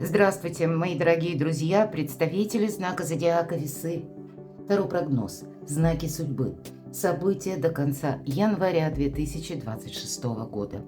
Здравствуйте, мои дорогие друзья, представители знака зодиака Весы. Таро прогноз. Знаки судьбы. События до конца января 2026 года.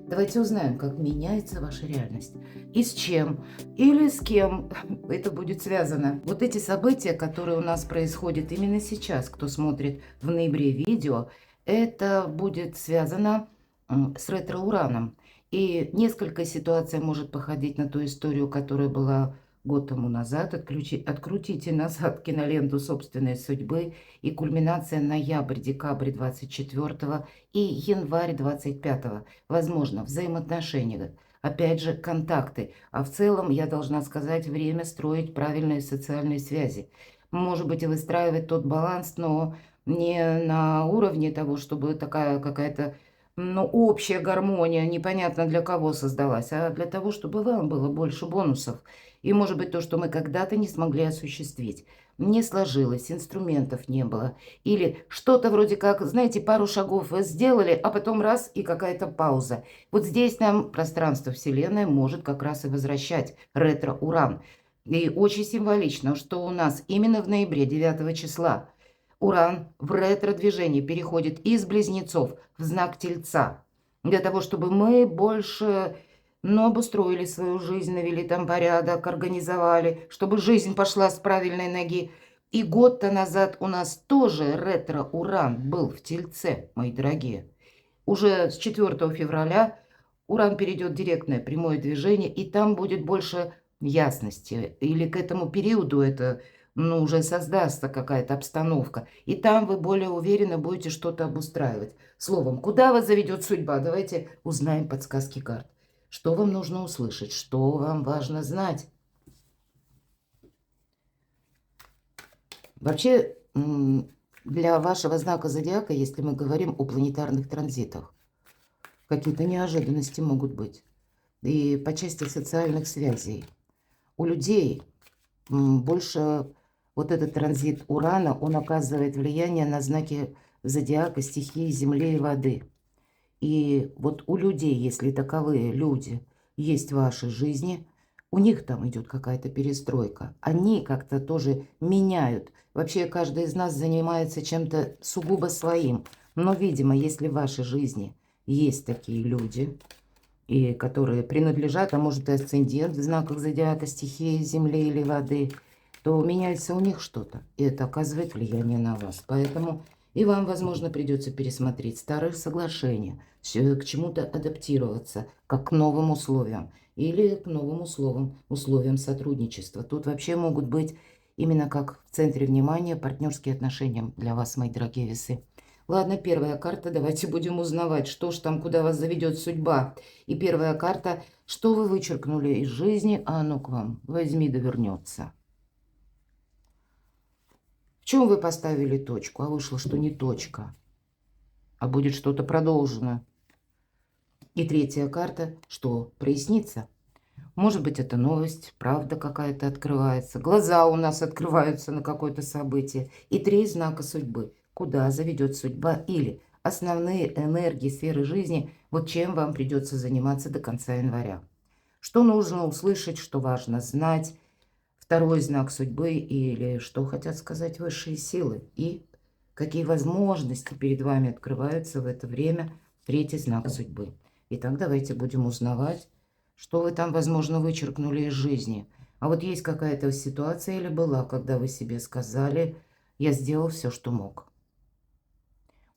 Давайте узнаем, как меняется ваша реальность. И с чем или с кем это будет связано. Вот эти события, которые у нас происходят именно сейчас, кто смотрит в ноябре видео, это будет связано с ретро-ураном. И несколько ситуаций может походить на ту историю, которая была год тому назад. Открутите назад киноленту собственной судьбы. И кульминация ноябрь-декабрь 24 и январь 25. Возможно, взаимоотношения. Опять же, контакты. А в целом, я должна сказать, время строить правильные социальные связи. Может быть, и выстраивать тот баланс, но не на уровне того, чтобы такая какая-то общая гармония, непонятно для кого создалась, а для того, чтобы вам было больше бонусов. И, может быть, то, что мы когда-то не смогли осуществить. Не сложилось, инструментов не было. Или что-то вроде как, знаете, пару шагов вы сделали, а потом раз и какая-то пауза. Вот здесь нам пространство Вселенной может как раз и возвращать ретро-уран. И очень символично, что у нас именно в ноябре 9 числа Уран в ретро-движении переходит из Близнецов в знак Тельца. Для того, чтобы мы больше, обустроили свою жизнь, навели там порядок, организовали, чтобы жизнь пошла с правильной ноги. И год-то назад у нас тоже ретро-уран был в Тельце, мои дорогие. Уже с 4 февраля Уран перейдет в директное прямое движение, и там будет больше ясности. Или к этому периоду это уже создастся какая-то обстановка. И там вы более уверенно будете что-то обустраивать. Словом, куда вас заведет судьба? Давайте узнаем подсказки карт. Что вам нужно услышать? Что вам важно знать? Вообще, для вашего знака зодиака, если мы говорим о планетарных транзитах, какие-то неожиданности могут быть. И по части социальных связей. У людей больше вот этот транзит Урана, он оказывает влияние на знаки зодиака, стихии Земли и воды. И вот у людей, если таковые люди есть в вашей жизни, у них там идет какая-то перестройка. Они как-то тоже меняют. Вообще каждый из нас занимается чем-то сугубо своим. Но, видимо, если в вашей жизни есть такие люди, и которые принадлежат, а может и асцендент в знаках зодиака, стихии земли или воды, то меняется у них что-то, и это оказывает влияние на вас. Поэтому и вам, возможно, придется пересмотреть старые соглашения, к чему-то адаптироваться, как к новым условиям, или к новым условиям сотрудничества. Тут вообще могут быть именно как в центре внимания партнерские отношения для вас, мои дорогие весы. Ладно, первая карта, давайте будем узнавать, что ж там, куда вас заведет судьба. И первая карта, что вы вычеркнули из жизни, а оно к вам возьми да вернется. В чем вы поставили точку, а вышло, что не точка, а будет что-то продолжено. И третья карта, что прояснится. Может быть, это новость, правда какая-то открывается. Глаза у нас открываются на какое-то событие. И 3 знака судьбы. Куда заведет судьба или основные энергии сферы жизни, вот чем вам придется заниматься до конца января. Что нужно услышать, что важно знать. Второй знак судьбы или что хотят сказать высшие силы. И какие возможности перед вами открываются в это время. Третий знак судьбы. Итак, давайте будем узнавать, что вы там, возможно, вычеркнули из жизни. А вот есть какая-то ситуация или была, когда вы себе сказали, я сделал все, что мог.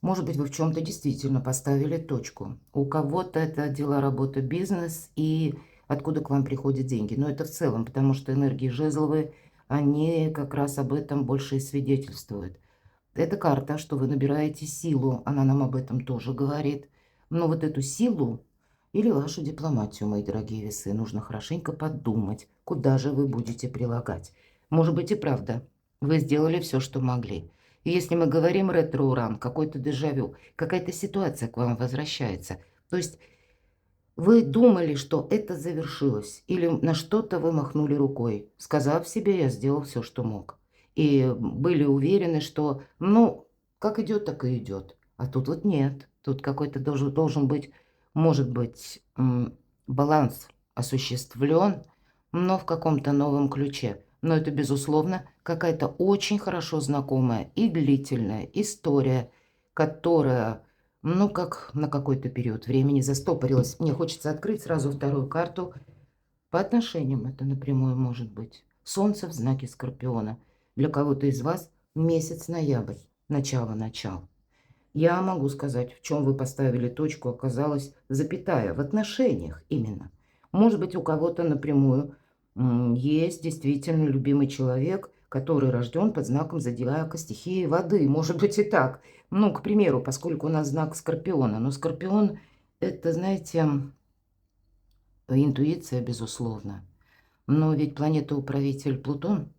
Может быть, вы в чем-то действительно поставили точку. У кого-то это дела, работа, бизнес и откуда к вам приходят деньги. Но это в целом, потому что энергии жезловые, они как раз об этом больше и свидетельствуют. Это карта, что вы набираете силу, она нам об этом тоже говорит. Но вот эту силу или вашу дипломатию, мои дорогие весы, нужно хорошенько подумать, куда же вы будете прилагать. Может быть и правда, вы сделали все, что могли. И если мы говорим ретро-уран, какой-то дежавю, какая-то ситуация к вам возвращается. То есть вы думали, что это завершилось, или на что-то вы махнули рукой, сказав себе, я сделал все, что мог. И были уверены, что, как идет, так и идет. А тут вот нет. Тут какой-то должен быть, может быть, баланс осуществлен, но в каком-то новом ключе. Но это, безусловно, какая-то очень хорошо знакомая и длительная история, которая, ну, как на какой-то период времени застопорилась. Мне хочется открыть сразу вторую карту. По отношениям это напрямую может быть. Солнце в знаке Скорпиона. Для кого-то из вас месяц ноябрь, начало-начал. Я могу сказать, в чем вы поставили точку, оказалась запятая, в отношениях именно. Может быть, у кого-то напрямую есть действительно любимый человек, который рожден под знаком зодиака стихии воды. Может быть и так. Ну, к примеру, поскольку у нас знак Скорпиона. Но Скорпион – это, знаете, интуиция, безусловно. Но ведь планета-управитель Плутон,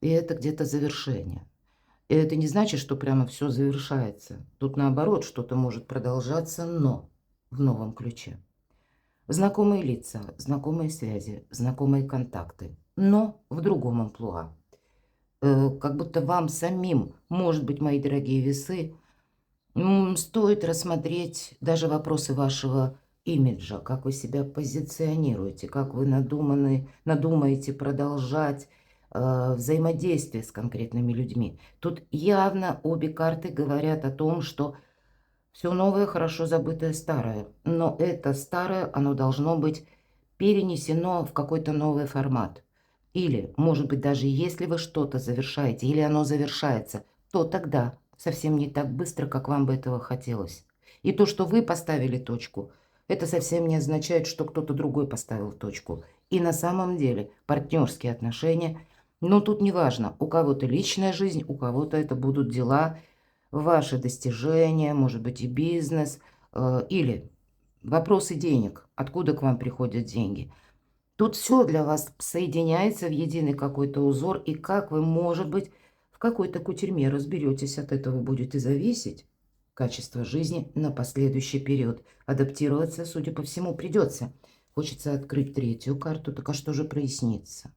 и это где-то завершение. И это не значит, что прямо все завершается. Тут наоборот, что-то может продолжаться, но в новом ключе. Знакомые лица, знакомые связи, знакомые контакты, но в другом амплуа. Как будто вам самим, может быть, мои дорогие весы, стоит рассмотреть даже вопросы вашего имиджа, как вы себя позиционируете, как вы надумаете продолжать взаимодействие с конкретными людьми. Тут явно обе карты говорят о том, что все новое, хорошо забытое старое. Но это старое, оно должно быть перенесено в какой-то новый формат. Или, может быть, даже если вы что-то завершаете, или оно завершается, то тогда совсем не так быстро, как вам бы этого хотелось. И то, что вы поставили точку, это совсем не означает, что кто-то другой поставил точку. И на самом деле партнерские отношения, но тут не важно, у кого-то личная жизнь, у кого-то это будут дела, ваши достижения, может быть и бизнес, или вопросы денег, откуда к вам приходят деньги. Тут все для вас соединяется в единый какой-то узор, и как вы, может быть, в какой-то кутерьме разберетесь, от этого будет и зависеть качество жизни на последующий период. Адаптироваться, судя по всему, придется. Хочется открыть третью карту, так а что же прояснится?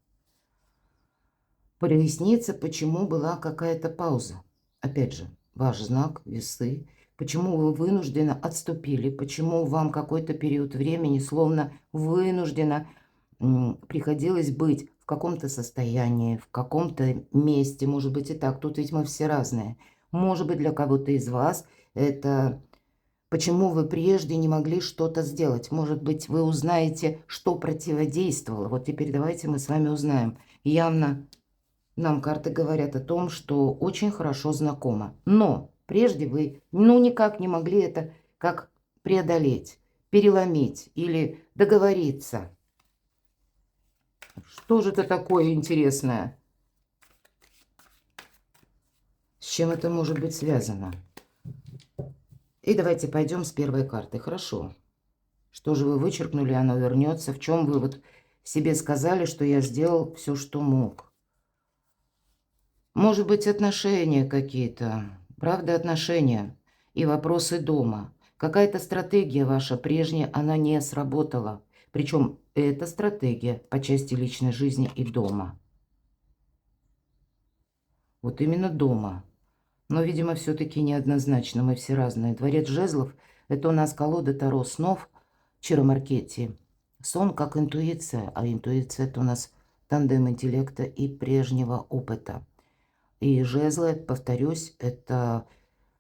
Прояснится, почему была какая-то пауза. Опять же, ваш знак, весы. Почему вы вынужденно отступили? Почему вам какой-то период времени словно вынужденно приходилось быть в каком-то состоянии, в каком-то месте, может быть и так, тут ведь мы все разные. Может быть, для кого-то из вас это почему вы прежде не могли что-то сделать. Может быть, вы узнаете, что противодействовало. Вот теперь давайте мы с вами узнаем. Явно нам карты говорят о том, что очень хорошо знакомо. Но прежде вы, ну, никак не могли это как преодолеть, переломить или договориться. Что же это такое интересное? С чем это может быть связано? И давайте пойдем с первой карты. Хорошо. Что же вы вычеркнули, оно вернется. В чем вы вот себе сказали, что я сделал все, что мог? Может быть, отношения какие-то. Правда, отношения. И вопросы дома. Какая-то стратегия ваша прежняя, она не сработала. Причем эта стратегия по части личной жизни и дома. Вот именно дома. Но, видимо, все-таки неоднозначно. Мы все разные. Дворец жезлов – это у нас колода Таро снов Чаромаркетти. Сон как интуиция, а интуиция – это у нас тандем интеллекта и прежнего опыта. И жезлы, повторюсь, это,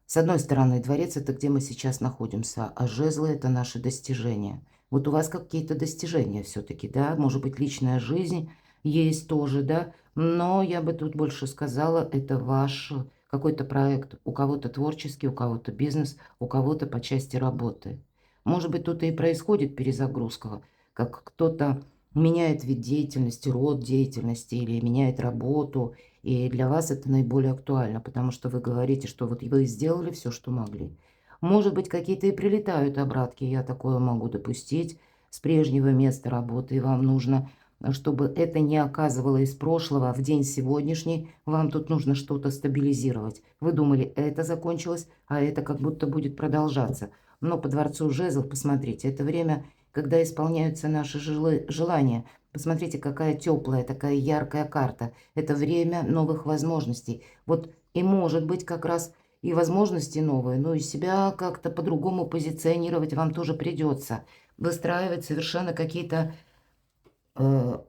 с одной стороны, дворец – это где мы сейчас находимся, а жезлы – это наши достижения. Вот у вас какие-то достижения все-таки, да, может быть, личная жизнь есть тоже, да, но я бы тут больше сказала, это ваш какой-то проект, у кого-то творческий, у кого-то бизнес, у кого-то по части работы. Может быть, тут и происходит перезагрузка, как кто-то меняет вид деятельности, род деятельности или меняет работу, и для вас это наиболее актуально, потому что вы говорите, что вот вы сделали все, что могли. Может быть, какие-то и прилетают обратки, я такое могу допустить, с прежнего места работы, и вам нужно, чтобы это не оказывало из прошлого в день сегодняшний, вам тут нужно что-то стабилизировать. Вы думали, это закончилось, а это как будто будет продолжаться. Но по дворцу жезлов, посмотрите, это время, когда исполняются наши желания. Посмотрите, какая теплая, такая яркая карта. Это время новых возможностей. Вот и может быть как раз и возможности новые, но и себя как-то по-другому позиционировать вам тоже придется. Выстраивать совершенно какие-то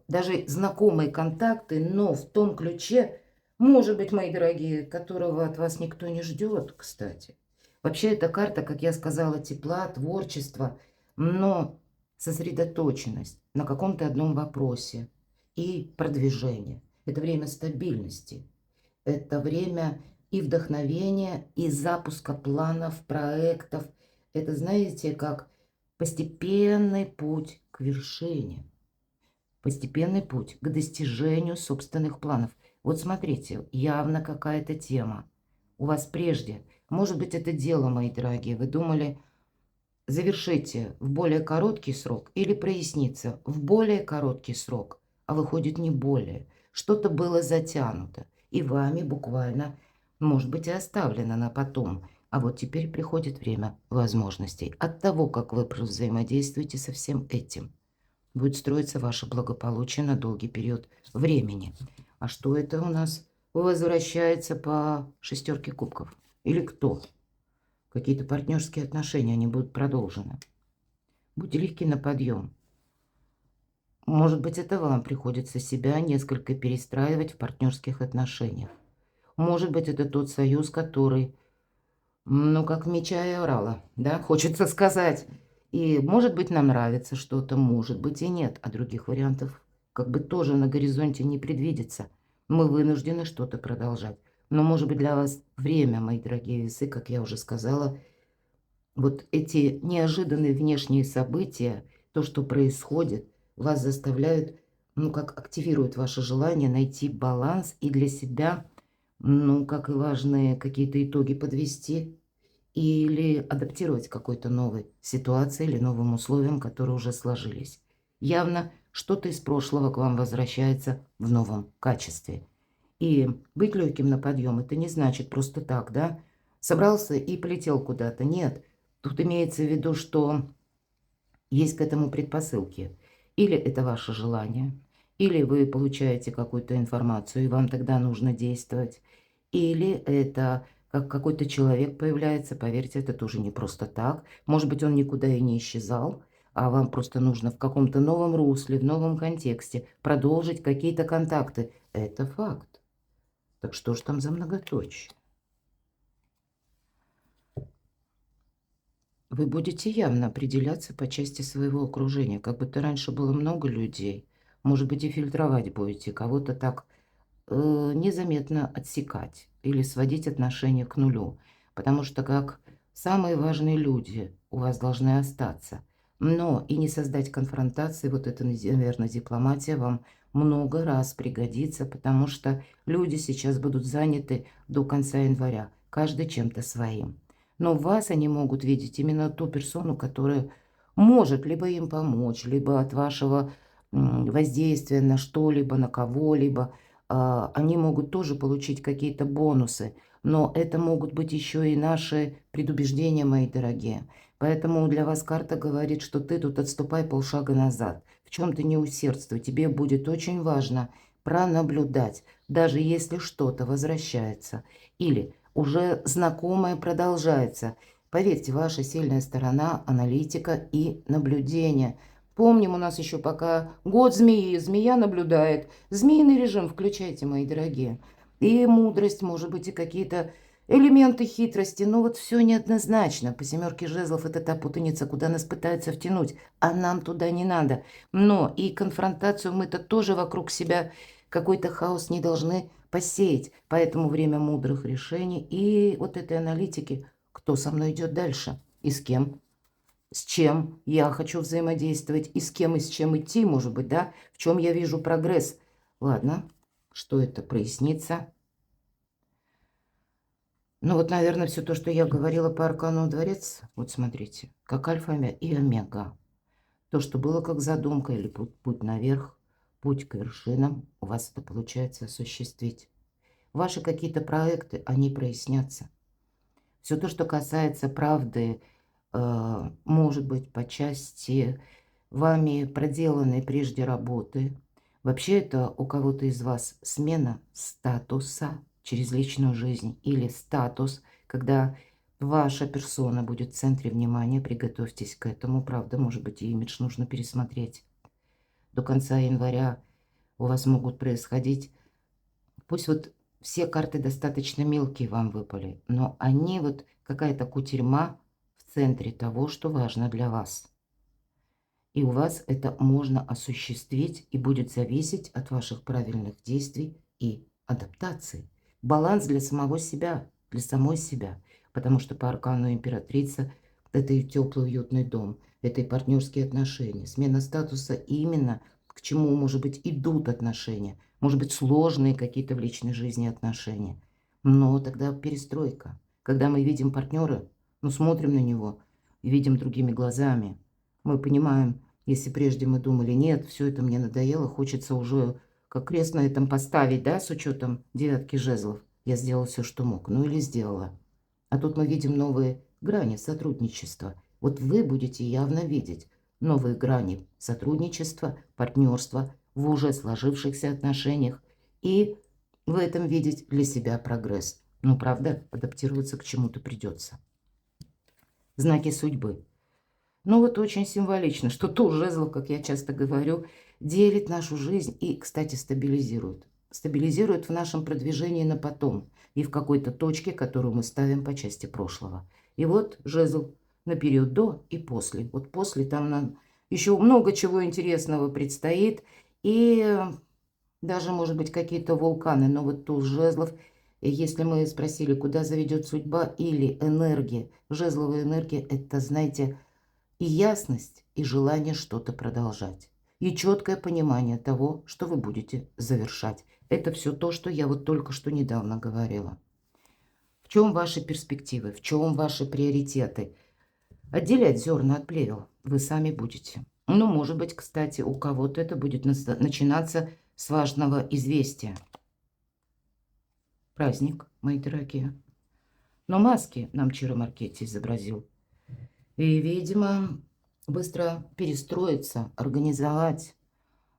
даже знакомые контакты, но в том ключе, может быть, мои дорогие, которого от вас никто не ждет, кстати. Вообще, эта карта, как я сказала, тепла, творчества, но сосредоточенность на каком-то одном вопросе и продвижение. Это время стабильности. Это время и вдохновения, и запуска планов, проектов. Это, знаете, как постепенный путь к вершине. Постепенный путь к достижению собственных планов. Вот смотрите, явно какая-то тема у вас прежде. Может быть, это дело, мои дорогие. Вы думали, завершите в более короткий срок или прояснится в более короткий срок, а выходит не более. Что-то было затянуто и вами буквально, может быть, и оставлено на потом. А вот теперь приходит время возможностей. От того, как вы взаимодействуете со всем этим, будет строиться ваше благополучие на долгий период времени. А что это у нас возвращается по шестерке кубков? Или кто? Какие-то партнерские отношения, они будут продолжены. Будьте легки на подъем. Может быть, это вам приходится себя несколько перестраивать в партнерских отношениях. Может быть, это тот союз, который, ну, как меча и орала, да, хочется сказать. И, может быть, нам нравится что-то, может быть, и нет. А других вариантов как бы тоже на горизонте не предвидится. Мы вынуждены что-то продолжать. Но, может быть, для вас время, мои дорогие весы, как я уже сказала, вот эти неожиданные внешние события, то, что происходит, вас заставляют, ну, как активируют ваше желание найти баланс и для себя, ну, как и важные какие-то итоги подвести или адаптировать к какой-то новой ситуации или новым условиям, которые уже сложились. Явно что-то из прошлого к вам возвращается в новом качестве. И быть легким на подъем – это не значит просто так, да? Собрался и полетел куда-то. Нет, тут имеется в виду, что есть к этому предпосылки. Или это ваше желание, или вы получаете какую-то информацию, и вам тогда нужно действовать. Или это как какой-то человек появляется, поверьте, это тоже не просто так. Может быть, он никуда и не исчезал, а вам просто нужно в каком-то новом русле, в новом контексте продолжить какие-то контакты. Это факт. Так что же там за многоточие? Вы будете явно определяться по части своего окружения. Как будто раньше было много людей. Может быть, и фильтровать будете. Кого-то так незаметно отсекать или сводить отношения к нулю. Потому что как самые важные люди у вас должны остаться. Но и не создать конфронтации, вот это, наверное, дипломатия вам много раз пригодится, потому что люди сейчас будут заняты до конца января, каждый чем-то своим. Но в вас они могут видеть именно ту персону, которая может либо им помочь, либо от вашего воздействия на что-либо, на кого-либо, они могут тоже получить какие-то бонусы. Но это могут быть еще и наши предубеждения, мои дорогие. Поэтому для вас карта говорит, что ты тут отступай полшага назад. В чем-то не усердствуй. Тебе будет очень важно пронаблюдать, даже если что-то возвращается. Или уже знакомое продолжается. Поверьте, ваша сильная сторона – аналитика и наблюдение. Помним, у нас еще пока год змеи, змея наблюдает. Змеиный режим включайте, мои дорогие. И мудрость, может быть, и какие-то элементы хитрости. Но вот все неоднозначно. По семерке жезлов это та путаница, куда нас пытаются втянуть. А нам туда не надо. Но и конфронтацию мы-то тоже вокруг себя какой-то хаос не должны посеять. Поэтому время мудрых решений и вот этой аналитики. Кто со мной идет дальше и с кем? С чем я хочу взаимодействовать и с кем и с чем идти, может быть, да? В чем я вижу прогресс? Ладно, что это прояснится? Ну вот, наверное, все то, что я говорила по аркану дворец, вот смотрите, как альфа и омега. То, что было как задумка или путь наверх, путь к вершинам, у вас это получается осуществить. Ваши какие-то проекты, они прояснятся. Все то, что касается правды, может быть, по части вами проделанной прежде работы. Вообще это у кого-то из вас смена статуса через личную жизнь или статус, когда ваша персона будет в центре внимания. Приготовьтесь к этому, правда, может быть, и имидж нужно пересмотреть. до конца января у вас могут происходить. Пусть вот все карты достаточно мелкие вам выпали, но они вот какая-то кутерьма в центре того, что важно для вас. И у вас это можно осуществить и будет зависеть от ваших правильных действий и адаптации. Баланс для самого себя, для самой себя. Потому что по аркану императрица это и теплый уютный дом, это и партнерские отношения, смена статуса именно к чему, может быть, идут отношения. Может быть, сложные какие-то в личной жизни отношения. Но тогда перестройка. Когда мы видим партнера, ну смотрим на него и видим другими глазами, мы понимаем, если прежде мы думали, нет, все это мне надоело, хочется уже как крест на этом поставить, да, с учетом девятки жезлов. Я сделала все, что мог, ну или сделала. А тут мы видим новые грани сотрудничества. Вот вы будете явно видеть новые грани сотрудничества, партнерства в уже сложившихся отношениях и в этом видеть для себя прогресс. Ну, правда, адаптироваться к чему-то придется. Знаки судьбы. Ну вот очень символично, что туз жезлов, как я часто говорю, делит нашу жизнь и, кстати, стабилизирует. Стабилизирует в нашем продвижении на потом и в какой-то точке, которую мы ставим по части прошлого. И вот жезл на период до и после. Вот после там нам еще много чего интересного предстоит. И даже, может быть, какие-то вулканы. Но вот туз жезлов, если мы спросили, куда заведет судьба или энергия, жезловая энергия, это, знаете, и ясность, и желание что-то продолжать. И четкое понимание того, что вы будете завершать. Это все то, что я вот только что недавно говорила. В чем ваши перспективы, в чем ваши приоритеты? Отделять зерна от плевел вы сами будете. Ну, может быть, кстати, у кого-то это будет начинаться с важного известия. Праздник, мои дорогие. Но маски нам Чиро Маркетти изобразил. И, видимо, быстро перестроиться, организовать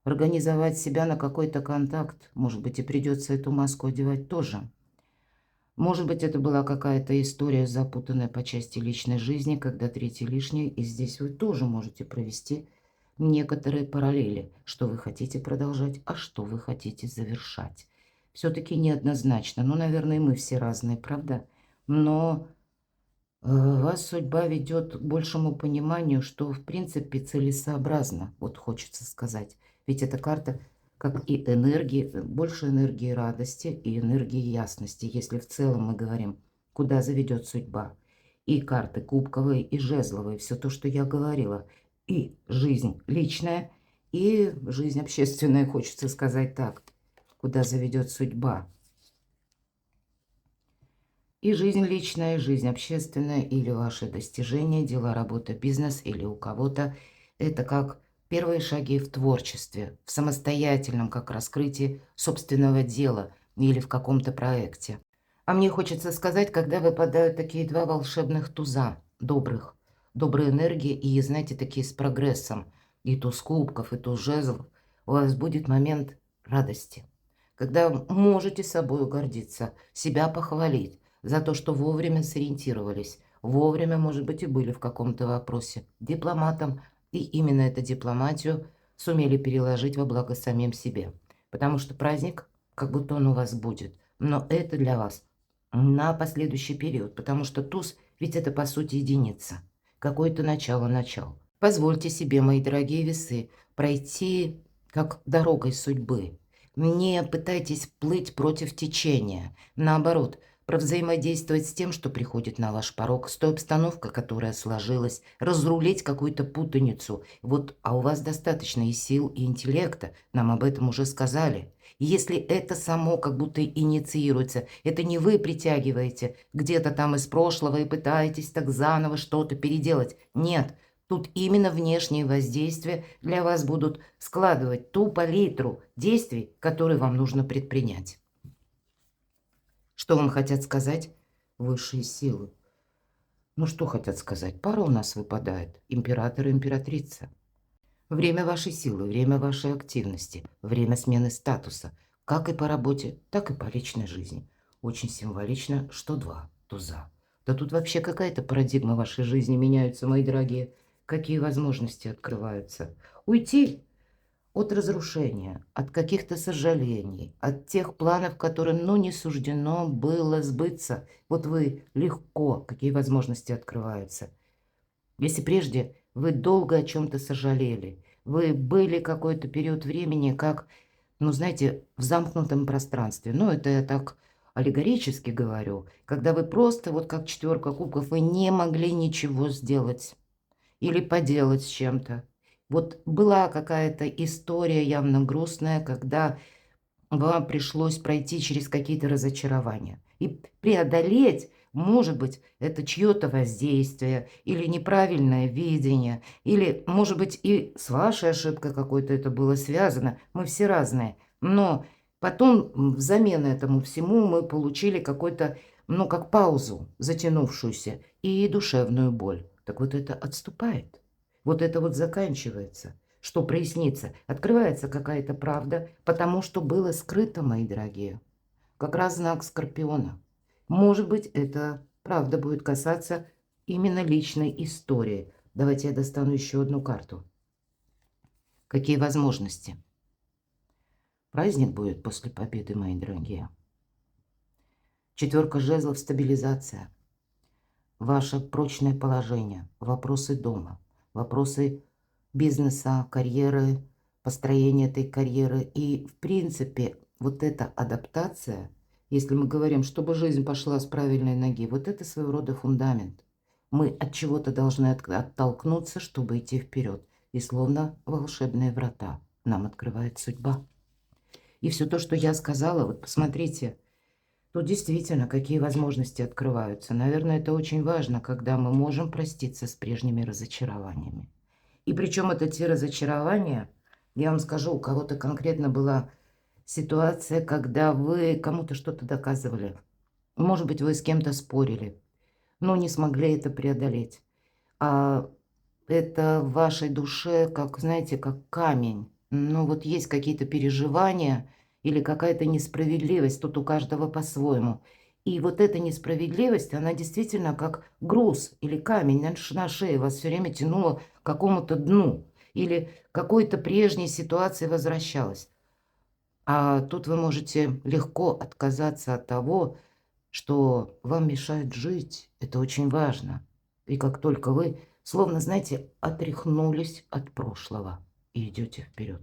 себя на какой-то контакт. Может быть, и придется эту маску одевать тоже. Может быть, это была какая-то история, запутанная по части личной жизни, когда третий лишний, и здесь вы тоже можете провести некоторые параллели, что вы хотите продолжать, а что вы хотите завершать. Все-таки неоднозначно. Ну, наверное, мы все разные, правда? Но вас судьба ведет к большему пониманию, что в принципе целесообразно, вот хочется сказать. Ведь эта карта, как и энергии, больше энергии радости и энергии ясности, если в целом мы говорим, куда заведет судьба. И карты кубковые, и жезловые, все то, что я говорила. И жизнь личная, и жизнь общественная, хочется сказать так, куда заведет судьба. И жизнь личная, и жизнь общественная, или ваши достижения, дела, работа, бизнес, или у кого-то это как первые шаги в творчестве, в самостоятельном как раскрытии собственного дела или в каком-то проекте. А мне хочется сказать, когда выпадают такие два волшебных туза, добрые энергии и, знаете, такие с прогрессом, и туз кубков, и туз жезлов, у вас будет момент радости, когда можете собой гордиться, себя похвалить за то, что вовремя сориентировались, вовремя, может быть, и были в каком-то вопросе дипломатом, и именно эту дипломатию сумели переложить во благо самим себе. Потому что праздник, как будто он у вас будет, но это для вас на последующий период, потому что туз, ведь это по сути единица, какое-то начало. Позвольте себе, мои дорогие весы, пройти как дорогой судьбы. Не пытайтесь плыть против течения. Наоборот, провзаимодействовать с тем, что приходит на ваш порог, с той обстановкой, которая сложилась, разрулить какую-то путаницу. Вот, а у вас достаточно и сил, и интеллекта, нам об этом уже сказали. И если это само как будто инициируется, это не вы притягиваете где-то там из прошлого и пытаетесь так заново что-то переделать. Нет, тут именно внешние воздействия для вас будут складывать ту палитру действий, которые вам нужно предпринять. Что вам хотят сказать высшие силы? Ну, что хотят сказать? Пара у нас выпадает. Император и императрица. Время вашей силы, время вашей активности, время смены статуса. Как и по работе, так и по личной жизни. Очень символично, что два туза. Да тут вообще какая-то парадигма вашей жизни меняется, мои дорогие. Какие возможности открываются. Уйти от разрушения, от каких-то сожалений, от тех планов, которым, ну, не суждено было сбыться. Вот вы легко, какие возможности открываются. Если прежде вы долго о чем-то сожалели, вы были какой-то период времени, как, ну, знаете, в замкнутом пространстве. Ну, это я так аллегорически говорю, когда вы просто, вот как четверка кубков, вы не могли ничего сделать или поделать с чем-то. Вот была какая-то история явно грустная, когда вам пришлось пройти через какие-то разочарования. И преодолеть, может быть, это чье-то воздействие или неправильное видение, или, может быть, и с вашей ошибкой какой-то это было связано. Мы все разные. Но потом взамен этому всему мы получили какой-то, ну, как паузу, затянувшуюся, и душевную боль. Так вот это отступает. Вот это вот заканчивается. Что прояснится? Открывается какая-то правда, потому что было скрыто, мои дорогие. Как раз знак Скорпиона. Может быть, эта правда будет касаться именно личной истории. Давайте я достану еще одну карту. Какие возможности? Праздник будет после победы, мои дорогие. Четверка жезлов – стабилизация. Ваше прочное положение, вопросы дома, вопросы бизнеса, карьеры, построения этой карьеры. И, в принципе, вот эта адаптация, если мы говорим, чтобы жизнь пошла с правильной ноги, вот это своего рода фундамент. Мы от чего-то должны оттолкнуться, чтобы идти вперед. И словно волшебные врата нам открывает судьба. И все то, что я сказала, вот посмотрите, тут действительно какие возможности открываются. Наверное, это очень важно, когда мы можем проститься с прежними разочарованиями. И причем это те разочарования, я вам скажу, у кого-то конкретно была ситуация, когда вы кому-то что-то доказывали. Может быть, вы с кем-то спорили, но не смогли это преодолеть. А это в вашей душе, как, знаете, как камень. Ну вот есть какие-то переживания или какая-то несправедливость, тут у каждого по-своему. И вот эта несправедливость, она действительно как груз или камень на шее вас все время тянуло к какому-то дну. Или к какой-то прежней ситуации возвращалась. А тут вы можете легко отказаться от того, что вам мешает жить. Это очень важно. И как только вы, словно, знаете, отряхнулись от прошлого и идете вперед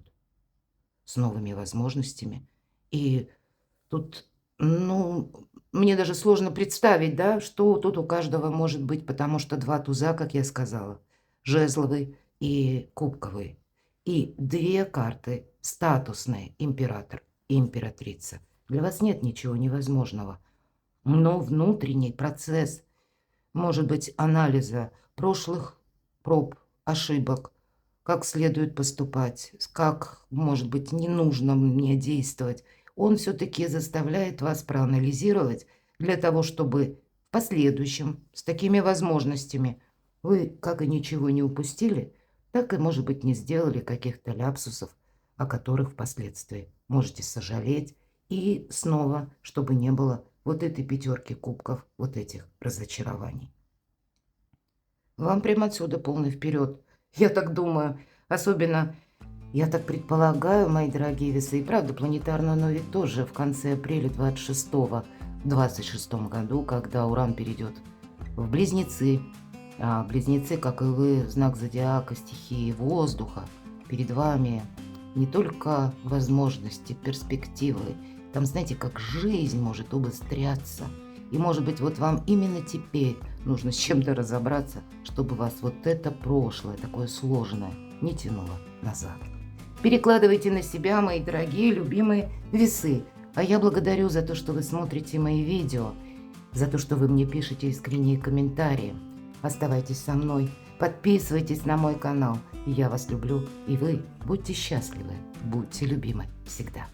с новыми возможностями. И тут, ну, мне даже сложно представить, да, что тут у каждого может быть, потому что два туза, как я сказала, жезловый и кубковый. И две карты статусные, император и императрица. Для вас нет ничего невозможного. Но внутренний процесс, может быть, анализа прошлых проб, ошибок, как следует поступать, как, может быть, не нужно мне действовать, он все-таки заставляет вас проанализировать для того, чтобы в последующем с такими возможностями вы как и ничего не упустили, так и, может быть, не сделали каких-то ляпсусов, о которых впоследствии можете сожалеть, и снова, чтобы не было вот этой пятерки кубков, вот этих разочарований. Вам прямо отсюда полный вперед. Я так думаю. Особенно, я так предполагаю, мои дорогие весы, и правда, планетарный новик тоже в конце апреля 26-го, в 26 году, когда Уран перейдет в Близнецы. А Близнецы, как и вы, знак зодиака, стихии воздуха. Перед вами не только возможности, перспективы. Там, знаете, как жизнь может убыстряться. И, может быть, вот вам именно теперь нужно с чем-то разобраться, чтобы вас вот это прошлое, такое сложное, не тянуло назад. Перекладывайте на себя, мои дорогие, любимые весы. А я благодарю за то, что вы смотрите мои видео, за то, что вы мне пишете искренние комментарии. Оставайтесь со мной, подписывайтесь на мой канал. Я вас люблю, и вы будьте счастливы, будьте любимы всегда.